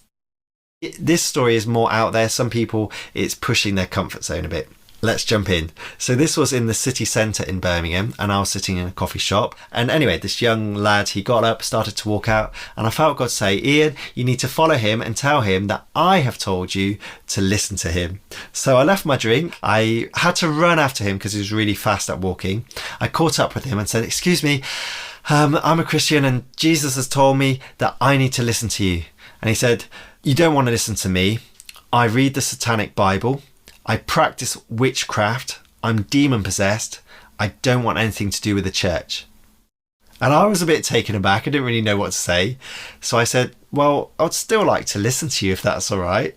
This story is more out there. Some people, it's pushing their comfort zone a bit. Let's jump in. So this was in the city centre in Birmingham, and I was sitting in a coffee shop. And anyway, this young lad, he got up, started to walk out, and I felt God say, Ian, you need to follow him and tell him that I have told you to listen to him. So I left my drink. I had to run after him because he was really fast at walking. I caught up with him and said, excuse me, I'm a Christian and Jesus has told me that I need to listen to you. And he said, you don't want to listen to me. I read the Satanic Bible. I practice witchcraft. I'm demon possessed. I don't want anything to do with the church. And I was a bit taken aback. I didn't really know what to say. So I said, well, I'd still like to listen to you if that's all right.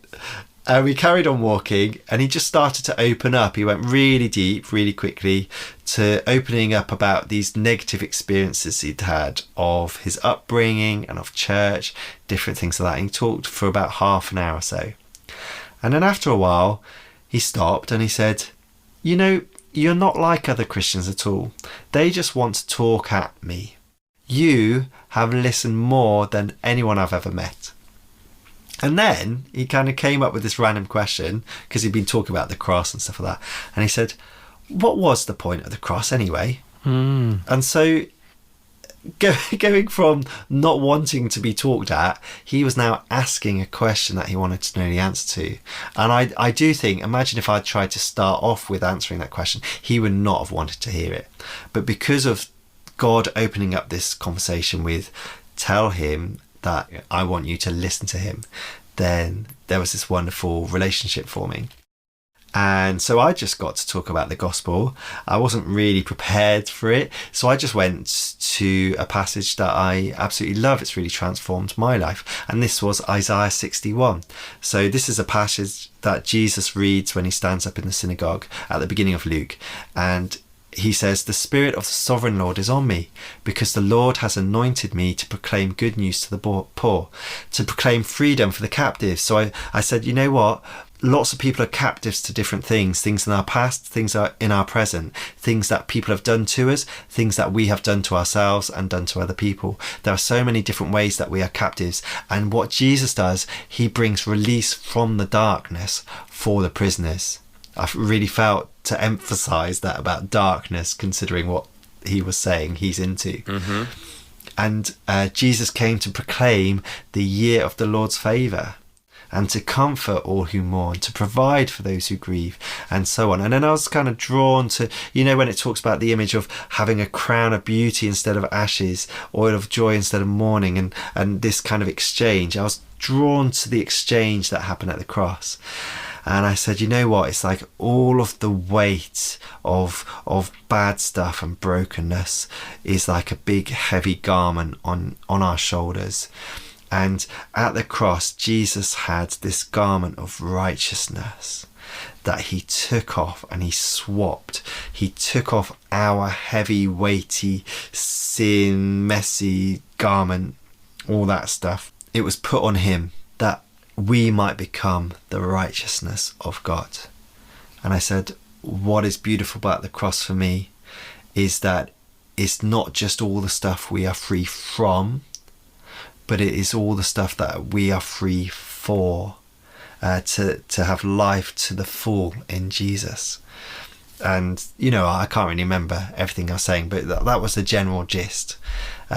And we carried on walking, and he just started to open up. He went really deep, really quickly, to opening up about these negative experiences he'd had of his upbringing and of church, different things like that. And he talked for about half an hour or so. And then after a while, he stopped and he said, you're not like other Christians at all. They just want to talk at me. You have listened more than anyone I've ever met. And then he kind of came up with this random question, because he'd been talking about the cross and stuff like that. And he said, what was the point of the cross anyway? And so going from not wanting to be talked at, he was now asking a question that he wanted to know the answer to. And I do think, imagine if I'd tried to start off with answering that question, he would not have wanted to hear it. But because of God opening up this conversation with, tell him that I want you to listen to him, then there was this wonderful relationship forming. And so I just got to talk about the gospel. I wasn't really prepared for it. So I just went to a passage that I absolutely love. It's really transformed my life. And this was Isaiah 61. So this is a passage that Jesus reads when he stands up in the synagogue at the beginning of Luke. And he says, the Spirit of the Sovereign Lord is on me, because the Lord has anointed me to proclaim good news to the poor, to proclaim freedom for the captives. So I said, you know what? Lots of people are captives to different things in our past, things are in our present, things that people have done to us, things that we have done to ourselves and done to other people. There are so many different ways that we are captives. And what Jesus does, he brings release from the darkness for the prisoners. I really felt to emphasize that about darkness, considering what he was saying he's into. And Jesus came to proclaim the year of the Lord's favor, and to comfort all who mourn, to provide for those who grieve, and so on. And then I was kind of drawn to, when it talks about the image of having a crown of beauty instead of ashes, oil of joy instead of mourning, and this kind of exchange. I was drawn to the exchange that happened at the cross. And I said, you know what? It's like all of the weight of bad stuff and brokenness is like a big heavy garment on our shoulders. And at the cross, Jesus had this garment of righteousness that he took off and he swapped. He took off our heavy, weighty, sin, messy garment, all that stuff. It was put on him that we might become the righteousness of God. And I said, what is beautiful about the cross for me is that it's not just all the stuff we are free from, but it is all the stuff that we are free for, to have life to the full in Jesus. And, I can't really remember everything I was saying, but that was the general gist.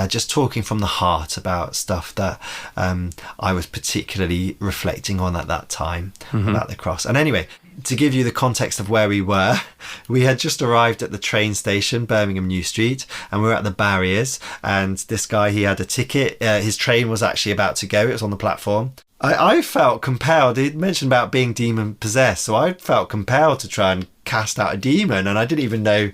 Just talking from the heart about stuff that I was particularly reflecting on at that time about the cross. And anyway, to give you the context of where we were, we had just arrived at the train station, Birmingham New Street, and we were at the barriers. And this guy, he had a ticket. His train was actually about to go. It was on the platform. I felt compelled. He mentioned about being demon possessed, so I felt compelled to try and cast out a demon, and I didn't even know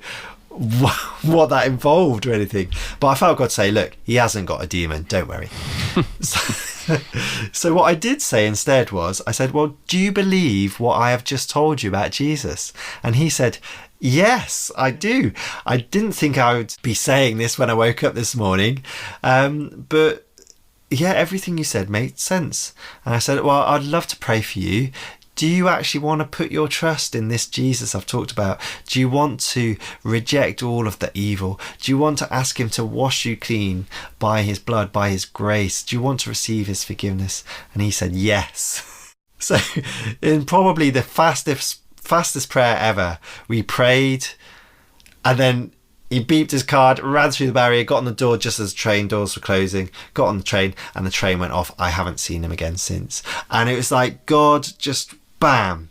what that involved or anything. But I felt God say, look, he hasn't got a demon, don't worry. So what I did say instead was, I said, well, do you believe what I have just told you about Jesus? And he said, yes, I do. I didn't think I would be saying this when I woke up this morning, but yeah, everything you said made sense. And I said, well, I'd love to pray for you. Do you actually want to put your trust in this Jesus I've talked about? Do you want to reject all of the evil? Do you want to ask him to wash you clean by his blood, by his grace? Do you want to receive his forgiveness? And he said, yes. So in probably the fastest prayer ever, we prayed, and then he beeped his card, ran through the barrier, got on the door just as the train doors were closing, got on the train, and the train went off. I haven't seen him again since. And it was like God just, bam,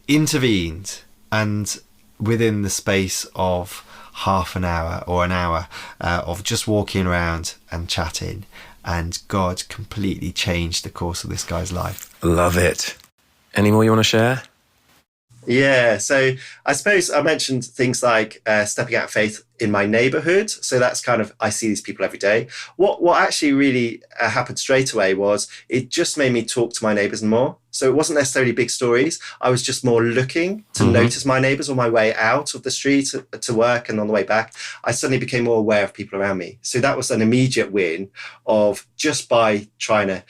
intervened. And within the space of half an hour or an hour of just walking around and chatting, and God completely changed the course of this guy's life. Love it. Any more you want to share? Yeah, so I suppose I mentioned things like stepping out of faith in my neighborhood. So that's kind of, I see these people every day. What actually really happened straight away was it just made me talk to my neighbors more. So it wasn't necessarily big stories. I was just more looking to notice my neighbors on my way out of the street to work and on the way back. I suddenly became more aware of people around me. So that was an immediate win of just by trying to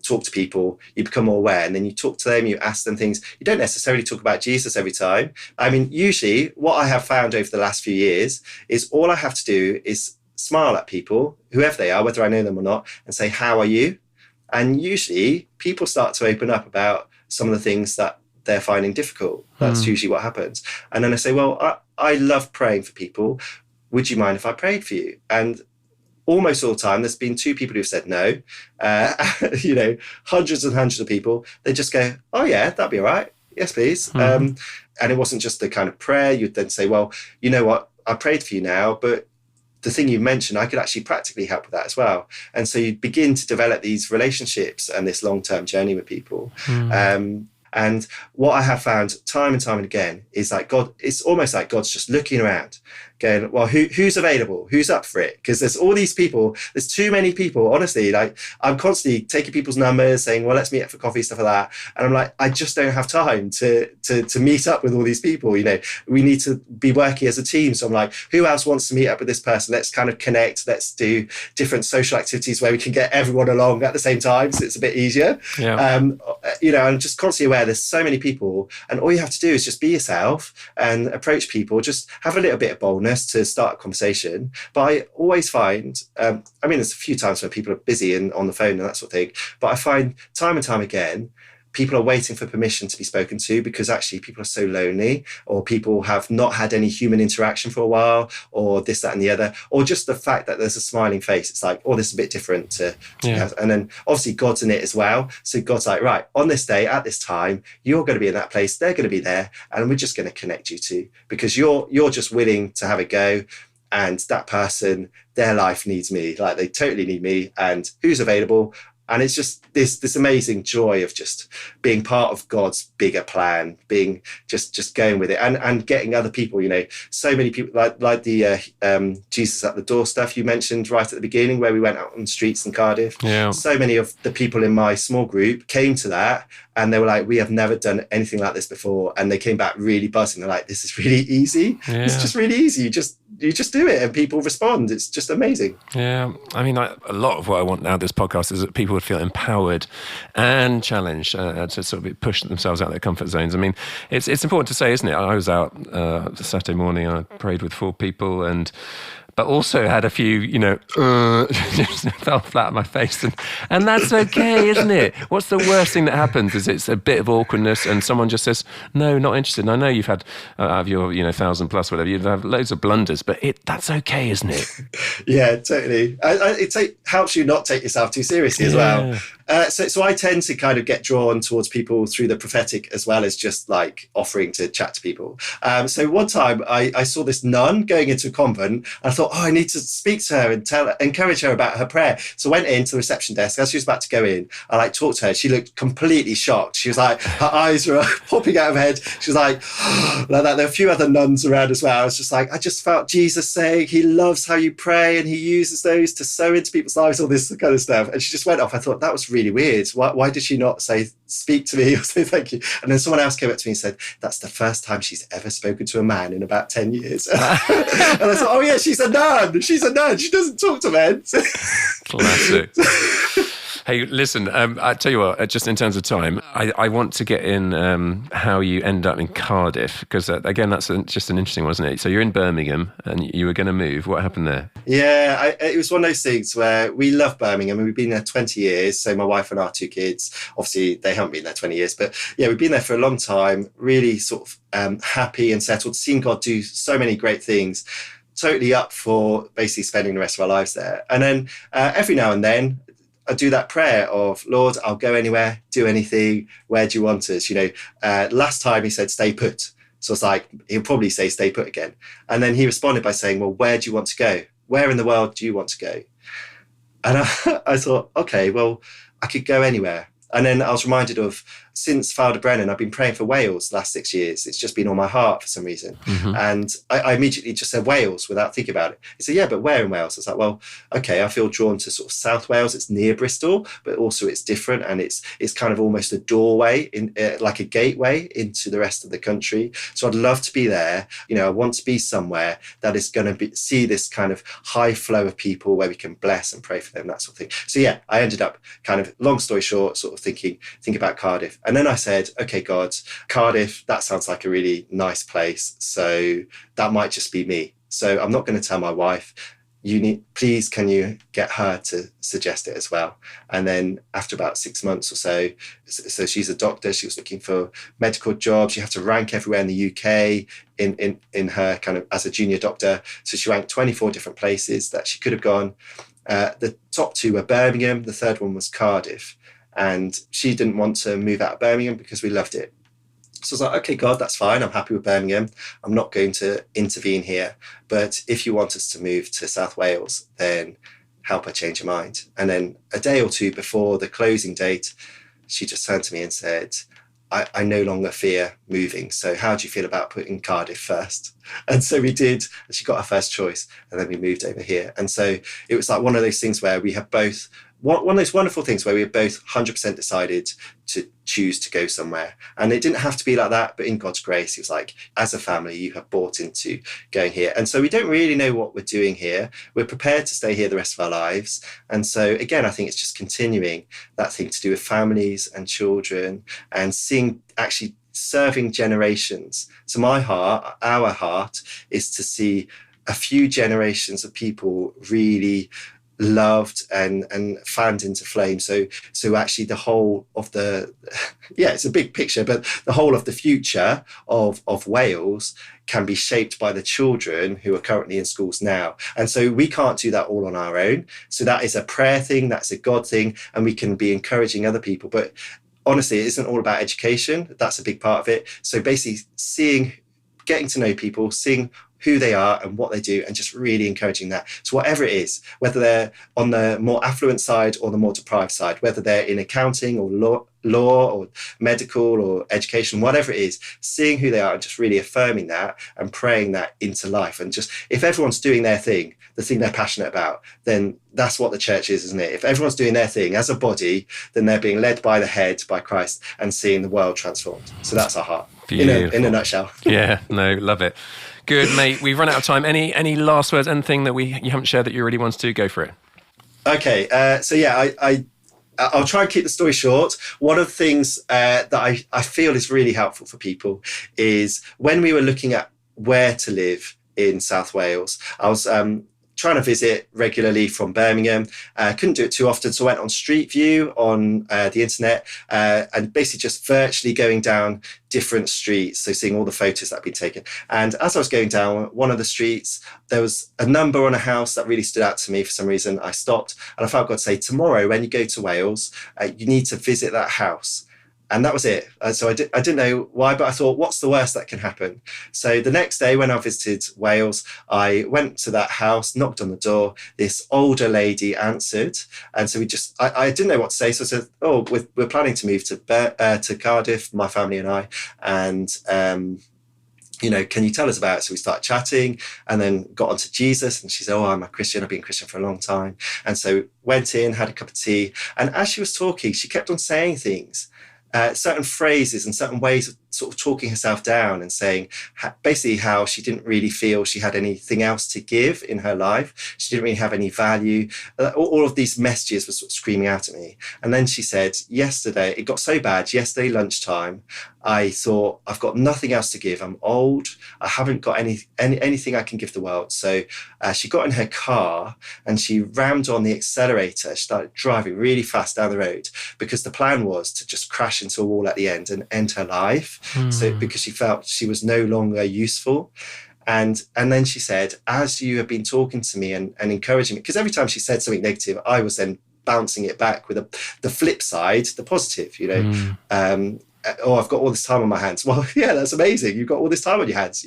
talk to people, you become more aware, and then you talk to them, you ask them things. You don't necessarily talk about Jesus every time. I mean, usually what I have found over the last few years is all I have to do is smile at people, whoever they are, whether I know them or not, and say, how are you? And usually people start to open up about some of the things that they're finding difficult. That's usually what happens. And then I say, well, I love praying for people. Would you mind if I prayed for you? And almost all the time, there's been 2 people who've said no. Hundreds and hundreds of people. They just go, oh yeah, that'd be all right. Yes, please. And it wasn't just the kind of prayer. You'd then say, well, you know what? I prayed for you now, but the thing you mentioned, I could actually practically help with that as well. And so you begin to develop these relationships and this long-term journey with people. And what I have found time and time and again is like God, it's almost like God's just looking around going, well, who's available? Who's up for it? Because there's all these people, there's too many people, honestly. Like I'm constantly taking people's numbers, saying, well, let's meet up for coffee, stuff like that. And I'm like, I just don't have time to meet up with all these people. We need to be working as a team. So I'm like, who else wants to meet up with this person? Let's kind of connect. Let's do different social activities where we can get everyone along at the same time. So it's a bit easier. Yeah. I'm just constantly aware there's so many people, and all you have to do is just be yourself and approach people. Just have a little bit of boldness to start a conversation. But I always find, there's a few times where people are busy and on the phone and that sort of thing, but I find time and time again, people are waiting for permission to be spoken to because actually people are so lonely, or people have not had any human interaction for a while, or this, that, and the other, or just the fact that there's a smiling face. It's like, oh, this is a bit different and then obviously God's in it as well. So God's like, right, on this day, at this time, you're going to be in that place, they're going to be there, and we're just going to connect you two because you're just willing to have a go. And that person, their life needs me, like they totally need me, and who's available? And it's just this amazing joy of just being part of God's bigger plan, being just going with it and getting other people, so many people like the Jesus at the door stuff you mentioned right at the beginning, where we went out on the streets in Cardiff. Yeah. So many of the people in my small group came to that and they were like, we have never done anything like this before. And they came back really buzzing. They're like, this is really easy. Yeah. It's just really easy. You just do it and people respond. It's just amazing. Yeah. I mean, a lot of what I want now this podcast is that people would feel empowered and challenged to sort of push themselves out of their comfort zones. I mean, it's important to say, isn't it? I was out Saturday morning and I prayed with 4 people but also had a few, just fell flat on my face. And that's okay, isn't it? What's the worst thing that happens is it's a bit of awkwardness and someone just says, no, not interested. And I know you've had, out of your 1,000 plus, whatever, you've had loads of blunders, but that's okay, isn't it? Yeah, totally. It helps you not take yourself too seriously as well. So I tend to kind of get drawn towards people through the prophetic as well as just like offering to chat to people. So one time I saw this nun going into a convent. I thought, I need to speak to her and encourage her about her prayer. So I went into the reception desk. As she was about to go in, I like talked to her. She looked completely shocked. She was like, her eyes were popping out of her head. She was like that. There were a few other nuns around as well. I was just like, I just felt Jesus saying he loves how you pray and he uses those to sow into people's lives, all this kind of stuff. And she just went off. I thought that was really weird. Why did she not say speak to me or say thank you? And then someone else came up to me and said that's the first time she's ever spoken to a man in about 10 years. And I thought, oh yeah, she's a nun. She doesn't talk to men. Classic. Hey, listen, I tell you what, just in terms of time, I want to get in how you end up in Cardiff, because again, that's just an interesting one, wasn't it? So you're in Birmingham and you were going to move. What happened there? Yeah, it was one of those things where we love Birmingham and we've been there 20 years. So my wife and our two kids, obviously they haven't been there 20 years, but yeah, we've been there for a long time, really sort of happy and settled, seeing God do so many great things. Totally up for basically spending the rest of our lives there. And then every now and then, I do that prayer of, Lord, I'll go anywhere, do anything. Where do you want us? Last time he said, stay put. So it's like, he'll probably say, stay put again. And then he responded by saying, well, where do you want to go? Where in the world do you want to go? And I thought, okay, well, I could go anywhere. And then I was reminded of, since Father Brennan, I've been praying for Wales the last 6 years. It's just been on my heart for some reason. Mm-hmm. And I immediately just said Wales without thinking about it. He said, yeah, but where in Wales? I was like, well, okay, I feel drawn to sort of South Wales. It's near Bristol, but also it's different. And it's kind of almost a doorway, like a gateway into the rest of the country. So I'd love to be there. I want to be somewhere that is going to see this kind of high flow of people where we can bless and pray for them, that sort of thing. So yeah, I ended up kind of, long story short, sort of think about Cardiff. And then I said, okay, God, Cardiff, that sounds like a really nice place. So that might just be me. So I'm not going to tell my wife. Please, can you get her to suggest it as well? And then after about 6 months or so she's a doctor. She was looking for medical jobs. You have to rank everywhere in the UK in her kind of as a junior doctor. So she ranked 24 different places that she could have gone. The top two were Birmingham. The third one was Cardiff. And she didn't want to move out of Birmingham because we loved it. So I was like, okay, God, that's fine. I'm happy with Birmingham. I'm not going to intervene here. But if you want us to move to South Wales, then help her change her mind. And then a day or two before the closing date, she just turned to me and said, I no longer fear moving. So how do you feel about putting Cardiff first? And so we did. And she got her first choice. And then we moved over here. And so it was like one of those things where we have both, one of those wonderful things where we have both 100% decided to choose to go somewhere. And it didn't have to be like that, but in God's grace, it was like, as a family, you have bought into going here. And so we don't really know what we're doing here. We're prepared to stay here the rest of our lives. And so again, I think it's just continuing that thing to do with families and children and seeing, actually serving generations. So our heart is to see a few generations of people really loved and fanned into flame. So actually the whole of it's a big picture, but the whole of the future of Wales can be shaped by the children who are currently in schools now. And so we can't do that all on our own. So that is a prayer thing, that's a God thing, and we can be encouraging other people. But honestly, it isn't all about education. That's a big part of it. So basically getting to know people, seeing who they are and what they do, and just really encouraging that. So whatever it is, whether they're on the more affluent side or the more deprived side, whether they're in accounting or law or medical or education, whatever it is, seeing who they are and just really affirming that and praying that into life. And just, if everyone's doing their thing, the thing they're passionate about, then that's what the church is, isn't it? If everyone's doing their thing as a body, then they're being led by the head, by Christ, and seeing the world transformed. So that's our heart in a nutshell. Yeah, no, love it. Good, mate. We've run out of time. Any last words, anything that you haven't shared that you really want to go for it? Okay. So yeah, I'll try and keep the story short. One of the things that I feel is really helpful for people is when we were looking at where to live in South Wales, I was trying to visit regularly from Birmingham. Couldn't do it too often, so I went on Street View on the internet and basically just virtually going down different streets, so seeing all the photos that had been taken. And as I was going down one of the streets, there was a number on a house that really stood out to me for some reason. I stopped and I felt God say, tomorrow when you go to Wales, you need to visit that house. And that was it. So I didn't know why, but I thought, what's the worst that can happen? So the next day when I visited Wales, I went to that house, knocked on the door. This older lady answered. And so I didn't know what to say. So I said, oh, we're planning to move to Cardiff, my family and I. And, can you tell us about it? So we started chatting and then got onto Jesus. And she said, oh, I'm a Christian. I've been a Christian for a long time. And so went in, had a cup of tea. And as she was talking, she kept on saying things. Certain phrases and certain ways of sort of talking herself down and saying basically how she didn't really feel she had anything else to give in her life. She didn't really have any value. All of these messages were sort of screaming out at me. And then she said, yesterday, it got so bad, yesterday lunchtime, I thought, I've got nothing else to give. I'm old. I haven't got anything I can give the world. So she got in her car and she rammed on the accelerator. She started driving really fast down the road because the plan was to just crash into a wall at the end and end her life. So because she felt she was no longer useful. And then she said, as you have been talking to me and encouraging me, because every time she said something negative, I was then bouncing it back with the flip side, the positive, oh, I've got all this time on my hands. Well, yeah, that's amazing. You've got all this time on your hands,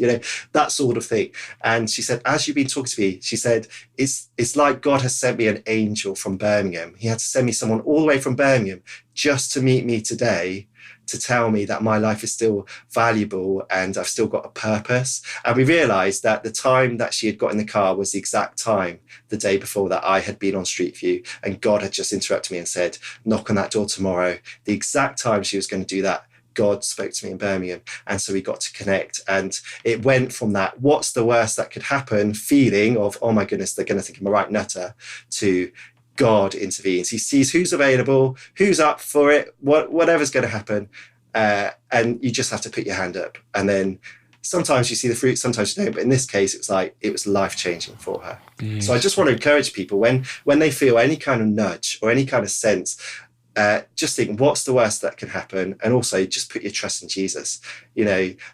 that sort of thing. And she said, as you've been talking to me, she said, it's like God has sent me an angel from Birmingham. He had to send me someone all the way from Birmingham just to meet me today, to tell me that my life is still valuable and I've still got a purpose. And we realized that the time that she had got in the car was the exact time the day before that I had been on Street View, and God had just interrupted me and said, knock on that door tomorrow. The exact time she was going to do that, God spoke to me in Birmingham. And so we got to connect. And it went from that, what's the worst that could happen, feeling of, oh my goodness, they're going to think I'm a right nutter, to God intervenes. He sees who's available, who's up for it, whatever's going to happen. And you just have to put your hand up. And then sometimes you see the fruit, sometimes you don't. But in this case, it was life-changing for her. Yes. So I just want to encourage people when they feel any kind of nudge or any kind of sense, just think, what's the worst that can happen? And also just put your trust in Jesus.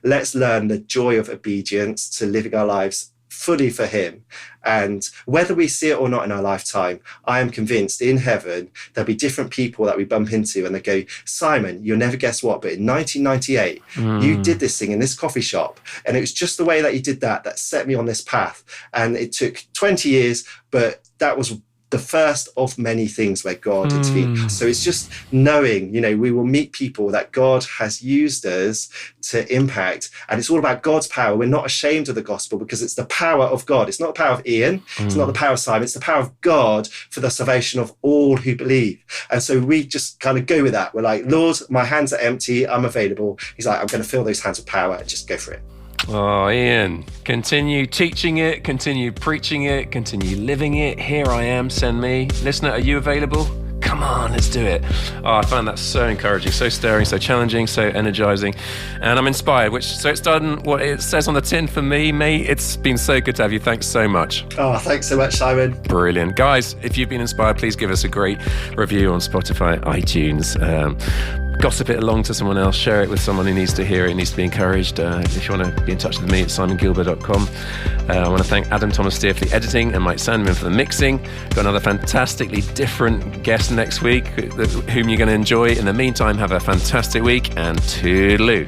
Let's learn the joy of obedience, to living our lives fully for him. And whether we see it or not in our lifetime, I am convinced in heaven there'll be different people that we bump into and they go, Simon, you'll never guess what, but in 1998 you did this thing in this coffee shop, and it was just the way that you did that set me on this path. And it took 20 years, but that was the first of many things where God intervened. So it's just knowing, we will meet people that God has used us to impact. And it's all about God's power. We're not ashamed of the gospel because it's the power of God. It's not the power of Ian. It's not the power of Simon. It's the power of God for the salvation of all who believe. And so we just kind of go with that. We're like, Lord, my hands are empty. I'm available. He's like, I'm going to fill those hands with power and just go for it. Oh, Ian, continue teaching it, continue preaching it, continue living it. Here I am, send me. Listener, are you available? Come on, let's do it. Oh, I found that so encouraging, so stirring, so challenging, so energizing. And I'm inspired, so it's done what it says on the tin for me, mate. It's been so good to have you. Thanks so much. Oh, thanks so much, Simon. Brilliant. Guys, if you've been inspired, please give us a great review on Spotify, iTunes. Gossip it along to someone else, share it with someone who needs to hear it, needs to be encouraged. If you want to be in touch with me, it's simongilbert.com. I want to thank Adam Thomas Steer for the editing and Mike Sandman for the mixing. Got another fantastically different guest next week, whom you're going to enjoy. In the meantime, have a fantastic week, and toodaloo.